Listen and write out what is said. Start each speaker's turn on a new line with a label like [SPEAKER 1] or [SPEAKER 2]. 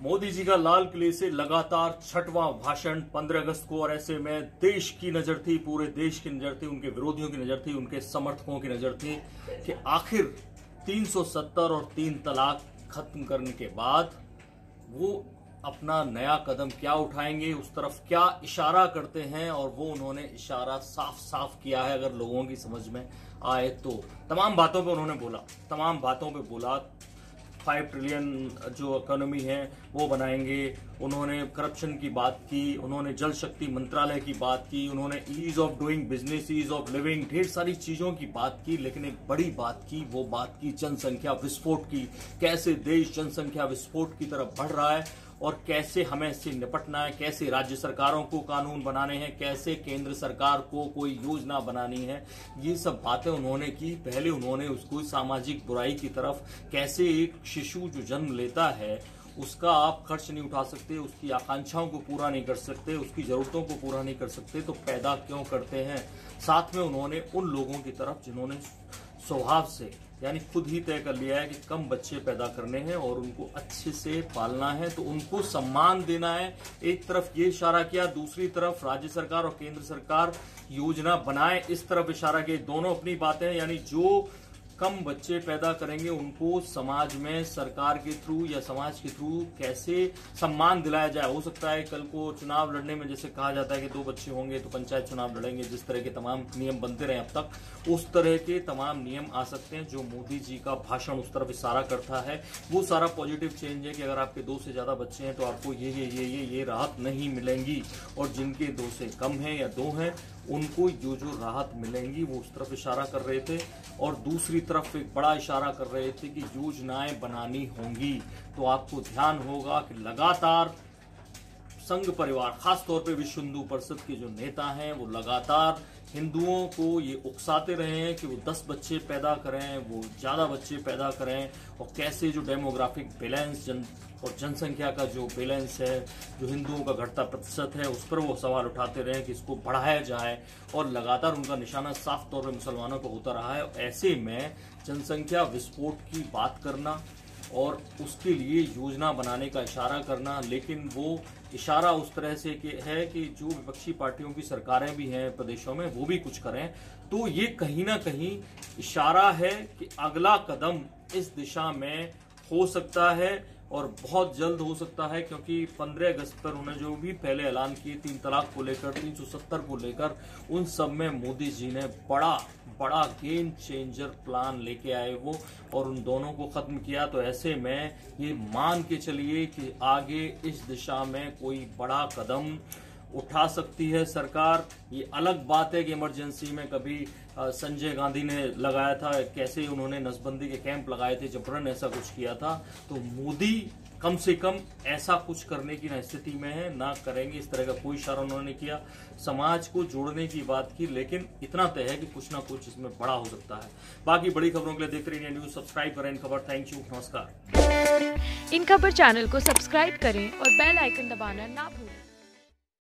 [SPEAKER 1] मोदी जी का लाल किले से लगातार छठवां भाषण 15 अगस्त को, और ऐसे में देश की नजर थी, पूरे देश की नजर थी, उनके विरोधियों की नजर थी, उनके समर्थकों की नजर थी कि आखिर 370 और 3 तलाक खत्म करने के बाद वो अपना नया कदम क्या उठाएंगे, उस तरफ क्या इशारा करते हैं। और वो उन्होंने इशारा साफ साफ किया है। अगर लोगों की समझ में आए तो तमाम बातों पे उन्होंने बोला, तमाम बातों पे बोला। 5 ट्रिलियन जो इकोनॉमी है वो बनाएंगे, उन्होंने करप्शन की बात की, उन्होंने जल शक्ति मंत्रालय की बात की, उन्होंने ease of doing business, ease of living, ढेर सारी चीजों की बात की। लेकिन एक बड़ी बात की, वो बात की जनसंख्या विस्फोट की। कैसे देश जनसंख्या विस्फोट की तरफ बढ़ रहा है और कैसे हमें इससे निपटना है, कैसे राज्य सरकारों को कानून बनाने हैं, कैसे केंद्र सरकार को कोई योजना बनानी है। ये सब बातें उन्होंने की। पहले उन्होंने उसको सामाजिक बुराई की तरफ, कैसे एक शिशु जो जन्म लेता है उसका आप खर्च नहीं उठा सकते, उसकी आकांक्षाओं को पूरा नहीं कर सकते, उसकी जरूरतों को पूरा नहीं कर सकते, तो पैदा क्यों करते हैं। साथ में उन्होंने उन लोगों की तरफ जिन्होंने स्वभाव से यानी खुद ही तय कर लिया है कि कम बच्चे पैदा करने हैं और उनको अच्छे से पालना है, तो उनको सम्मान देना है। एक तरफ ये इशारा किया, दूसरी तरफ राज्य सरकार और केंद्र सरकार योजना बनाए, इस तरफ इशारा किया। दोनों अपनी बातें, यानी जो कम बच्चे पैदा करेंगे उनको समाज में सरकार के थ्रू या समाज के थ्रू कैसे सम्मान दिलाया जाए। हो सकता है कल को चुनाव लड़ने में, जैसे कहा जाता है कि 2 बच्चे होंगे तो पंचायत चुनाव लड़ेंगे, जिस तरह के तमाम नियम बनते रहे अब तक, उस तरह के तमाम नियम आ सकते हैं। जो मोदी जी का भाषण उस तरफ इशारा करता है, वो सारा पॉजिटिव चेंज है कि अगर आपके 2 से ज्यादा बच्चे हैं तो आपको ये राहत नहीं मिलेंगी, और जिनके 2 से कम है या 2 हैं उनको जो राहत मिलेंगी, वो उस तरफ इशारा कर रहे थे। और दूसरी तरफ एक बड़ा इशारा कर रहे थे कि योजनाएं बनानी होंगी। तो आपको ध्यान होगा कि लगातार संघ परिवार, खासतौर पे विश्व हिंदू परिषद के जो नेता हैं, वो लगातार हिंदुओं को ये उकसाते रहे हैं कि वो 10 बच्चे पैदा करें, वो ज्यादा बच्चे पैदा करें, और कैसे जो डेमोग्राफिक बैलेंस और जनसंख्या का जो बैलेंस है, जो हिंदुओं का घटता प्रतिशत है, उस पर वो सवाल उठाते रहे कि इसको बढ़ाया जाए। और लगातार उनका निशाना साफ तौर पर मुसलमानों पर होता रहा है। ऐसे में जनसंख्या विस्फोट की बात करना और उसके लिए योजना बनाने का इशारा करना, लेकिन वो इशारा उस तरह से है कि जो विपक्षी पार्टियों की सरकारें भी हैं प्रदेशों में, वो भी कुछ करें। तो ये कहीं ना कहीं इशारा है कि अगला कदम इस दिशा में हो सकता है और बहुत जल्द हो सकता है, क्योंकि 15 अगस्त पर उन्होंने जो भी पहले ऐलान किए 3 तलाक को लेकर, 370 को लेकर, उन सब में मोदी जी ने बड़ा गेम चेंजर प्लान लेके आए वो, और उन दोनों को खत्म किया। तो ऐसे में ये मान के चलिए कि आगे इस दिशा में कोई बड़ा कदम उठा सकती है सरकार। ये अलग बात है कि इमरजेंसी में कभी संजय गांधी ने लगाया था, कैसे उन्होंने नसबंदी के कैंप लगाए थे, जबरन ऐसा कुछ किया था। तो मोदी कम से कम ऐसा कुछ करने की ना स्थिति में है, ना करेंगे, इस तरह का कोई इशारा उन्होंने किया। समाज को जोड़ने की बात की, लेकिन इतना तय है कि कुछ ना कुछ इसमें बड़ा हो सकता है। बाकी बड़ी खबरों के लिए देखते रहिए न्यूज, सब्सक्राइब करें इन खबर। थैंक यू, नमस्कार।
[SPEAKER 2] इन खबर चैनल को सब्सक्राइब करें और बेल आइकन दबाना ना भूलें।